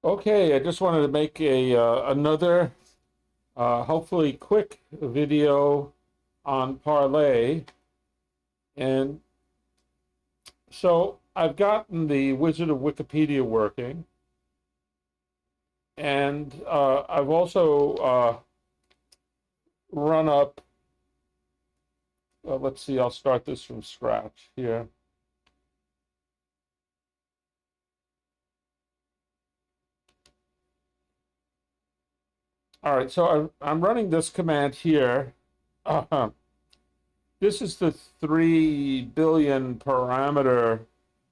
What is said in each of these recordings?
Okay, I just wanted to make a another hopefully quick video on Parlay. And so I've gotten the Wizard of Wikipedia working, and I've also run up, let's see, I'll start this from scratch here. All right, so I'm running this command here. This is the 3 billion parameter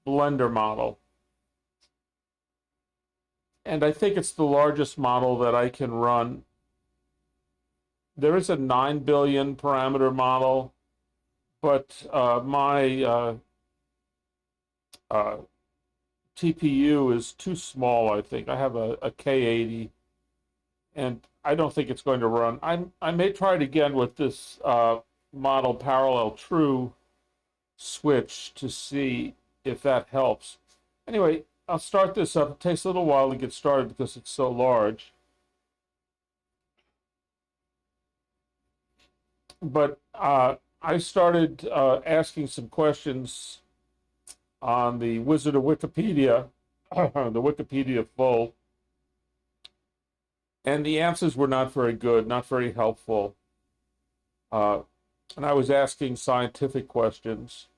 blender model. And I think it's the largest model that I can run. There is a 9 billion parameter model, but my uh, TPU is too small, I think. I have a K80, and I don't think it's going to run. I may try it again with this model parallel true switch to see if that helps. Anyway, I'll start this up. It takes a little while to get started because it's so large. But I started asking some questions on the Wizard of Wikipedia, the Wikipedia full, and the answers were not very good, not very helpful. Uh, and I was asking scientific questions.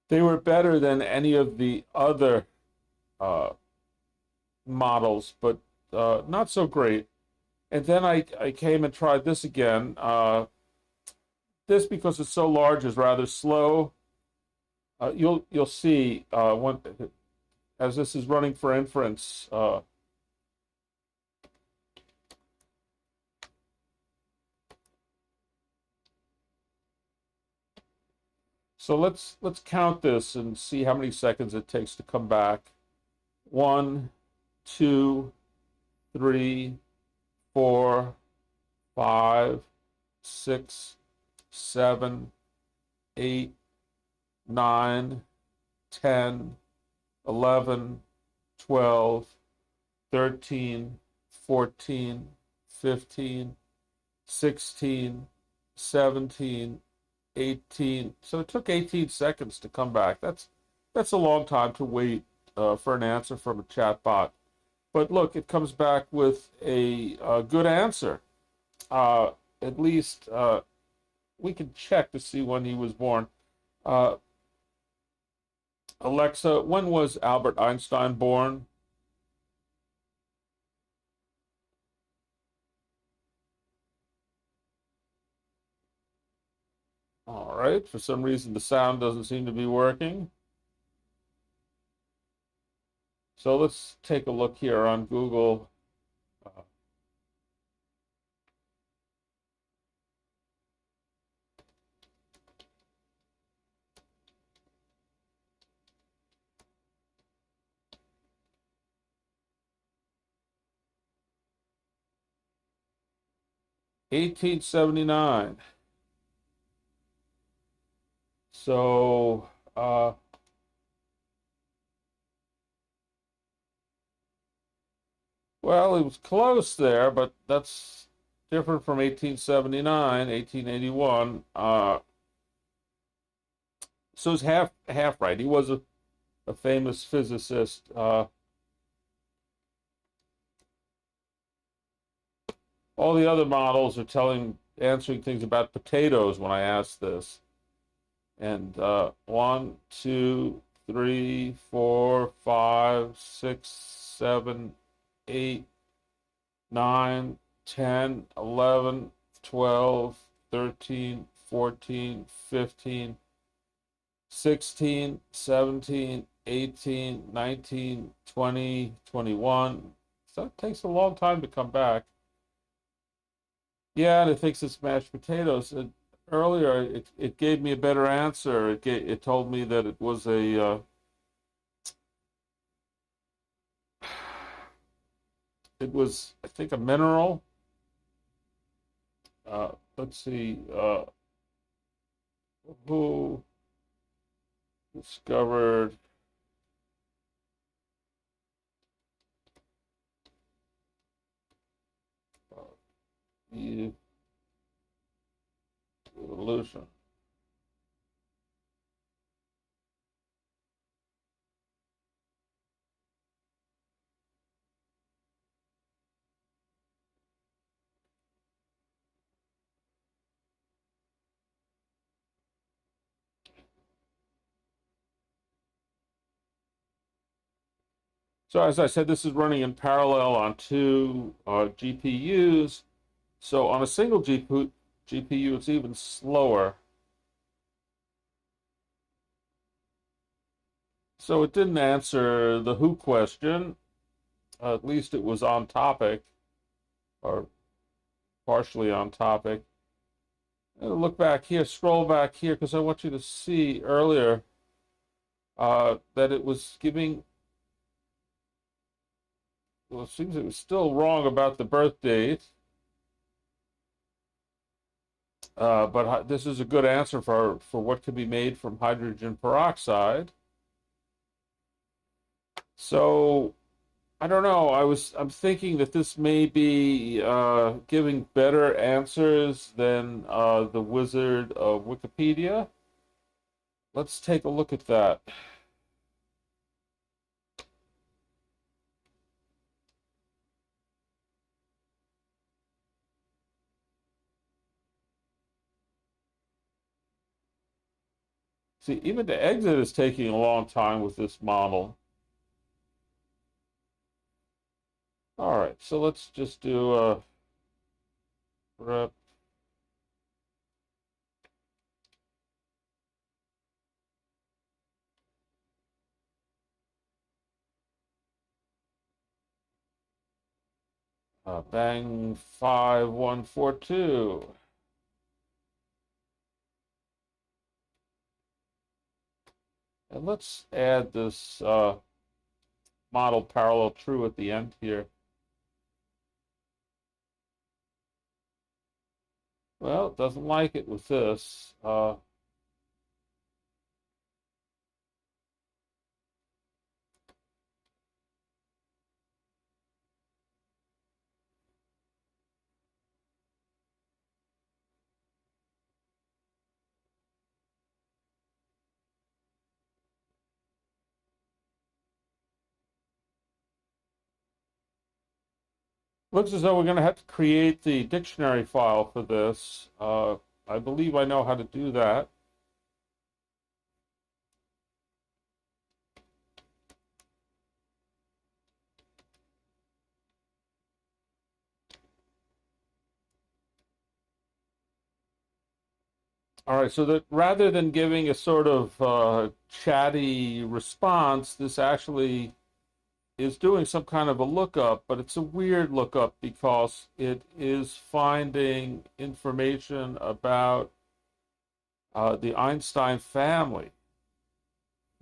They were better than any of the other uh, models, but not so great. And then I came and tried this again. This, because it's so large, is rather slow. You'll see when as this is running for inference. So let's count this and see how many seconds it takes to come back. 1, 2, 3, 4, 5, 6, 7, 8, 9, 10, 11, 12, 13, 14, 15, 16, 17, 18. So it took 18 seconds to come back. That's a long time to wait for an answer from a chatbot. But look, it comes back with a good answer. Uh, at least we can check to see when he was born. Uh, Alexa, when was Albert Einstein born? All right. For some reason, the sound doesn't seem to be working. So let's take a look here on Google. Uh, 1879. So, well, it was close there, but that's different from 1879, 1881. So it's half right. He was a famous physicist. All the other models are answering things about potatoes when I ask this. And 1, 2, 3, 4, 5, 6, 7, 8, 9, 10, 11, 12, 13, 14, 15, 16, 17, 18, 19, 20, 21. So it takes a long time to come back. Yeah, and it thinks it's mashed potatoes. Earlier, it gave me a better answer. It told me that it was it was, I think, a mineral. Let's see, who discovered So as I said, this is running in parallel on two GPUs. So on a single GPU, it's even slower. So it didn't answer the who question. At least it was on topic, or partially on topic. Look back here, scroll back here, because I want you to see earlier that it was giving, well, it seems it was still wrong about the birth date. But this is a good answer for what can be made from hydrogen peroxide. So I don't know. I'm thinking that this may be giving better answers than the wizard of Wikipedia. Let's take a look at that. See, even the exit is taking a long time with this model. All right, so let's just do a rep. Bang 5142. And let's add this model parallel true at the end here. Well, it doesn't like it with this. Looks as though we're going to have to create the dictionary file for this. I believe I know how to do that. All right, so that rather than giving a sort of chatty response, this actually is doing some kind of a lookup, but it's a weird lookup because it is finding information about the Einstein family.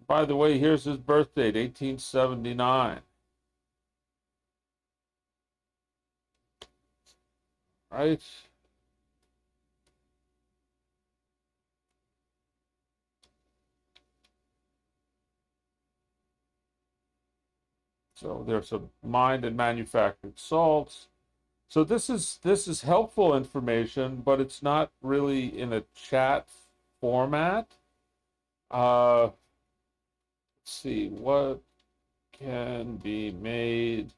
By the way, here's his birth date, 1879. Right? So there's some mined and manufactured salts. So this is helpful information, but it's not really in a chat format. Let's see what can be made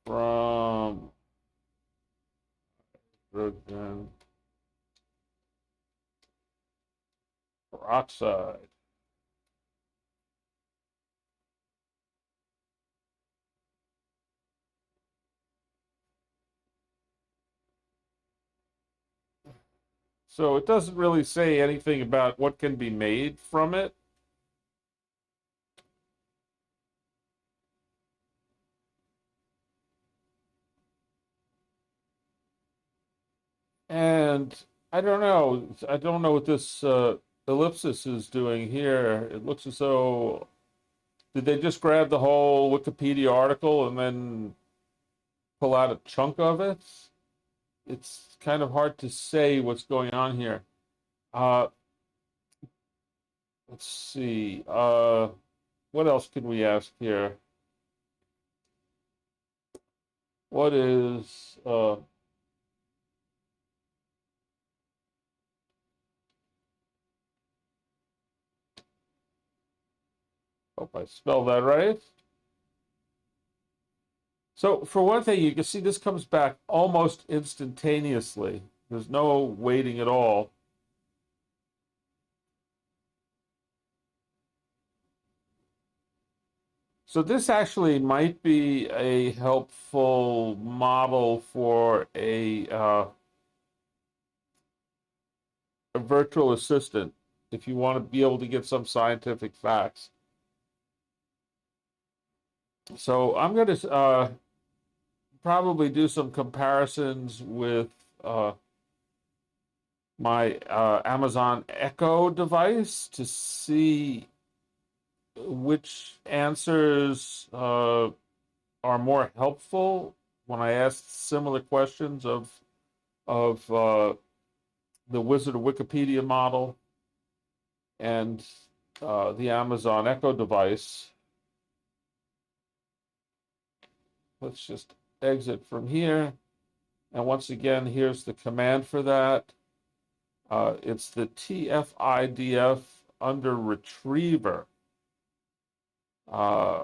from hydrogen peroxide. So it doesn't really say anything about what can be made from it. And I don't know. I don't know what this ellipsis is doing here. It looks as though, did they just grab the whole Wikipedia article and then pull out a chunk of it? It's kind of hard to say what's going on here. Uh, let's see. What else can we ask here? What is hope I spelled that right. So for one thing, you can see this comes back almost instantaneously. There's no waiting at all. So this actually might be a helpful model for a virtual assistant if you want to be able to get some scientific facts. So I'm going to probably do some comparisons with my Amazon Echo device to see which answers are more helpful when I ask similar questions of the Wizard of Wikipedia model and the Amazon Echo device. Let's just exit from here. And once again, here's the command for that. It's the TF-IDF under Retriever. Uh,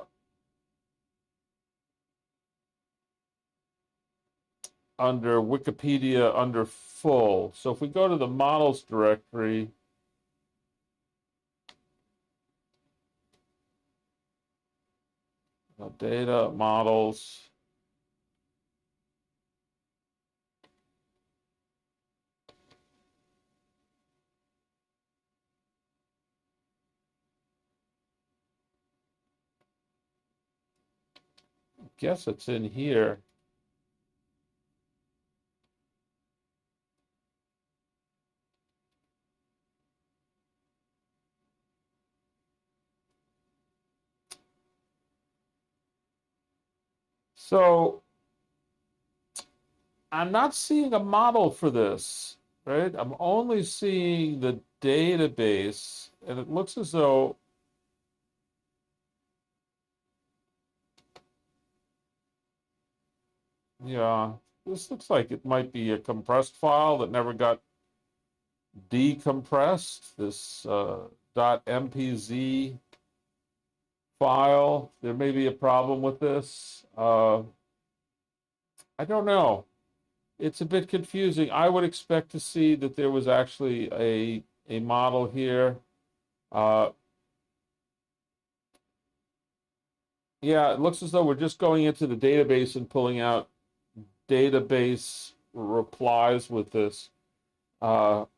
under Wikipedia under full. So if we go to the models directory, data models, I guess it's in here. So I'm not seeing a model for this, right? I'm only seeing the database, and it looks as though yeah, this looks like it might be a compressed file that never got decompressed. This .mpz file. There may be a problem with this. I don't know. It's a bit confusing. I would expect to see that there was actually a model here. Uh, yeah, it looks as though we're just going into the database and pulling out database replies with this. All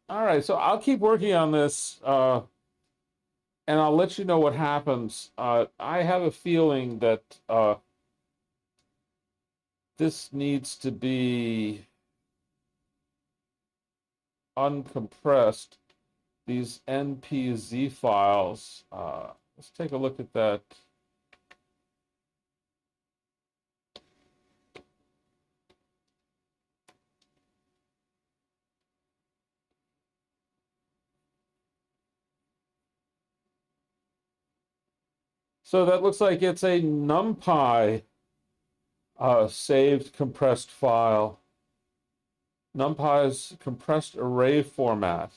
right, so I'll keep working on this, and I'll let you know what happens. I have a feeling that this needs to be uncompressed, these NPZ files. Let's take a look at that. So that looks like it's a NumPy saved compressed file. NumPy's compressed array format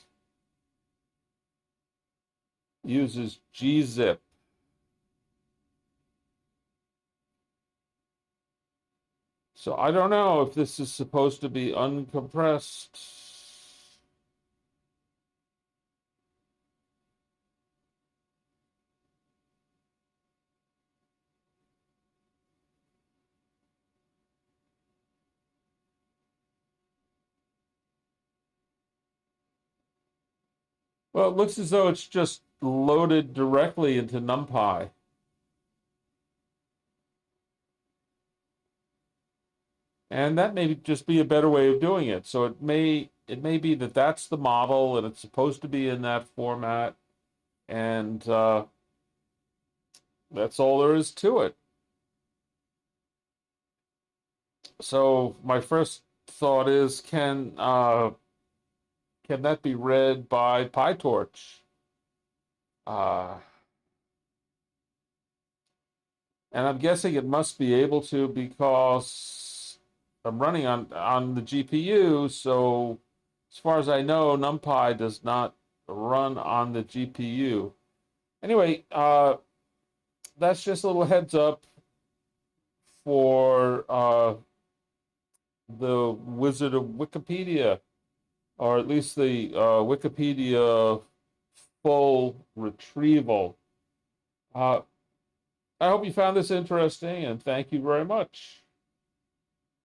uses gzip. So I don't know if this is supposed to be uncompressed. Well, it looks as though it's just loaded directly into NumPy. And that may just be a better way of doing it. So it may be that that's the model and it's supposed to be in that format, and that's all there is to it. So my first thought is, can that be read by PyTorch? Uh, and I'm guessing it must be able to because I'm running on the GPU. So as far as I know, NumPy does not run on the GPU. Anyway, that's just a little heads up for the Wizard of Wikipedia, or at least the Wikipedia full retrieval. I hope you found this interesting, and thank you very much.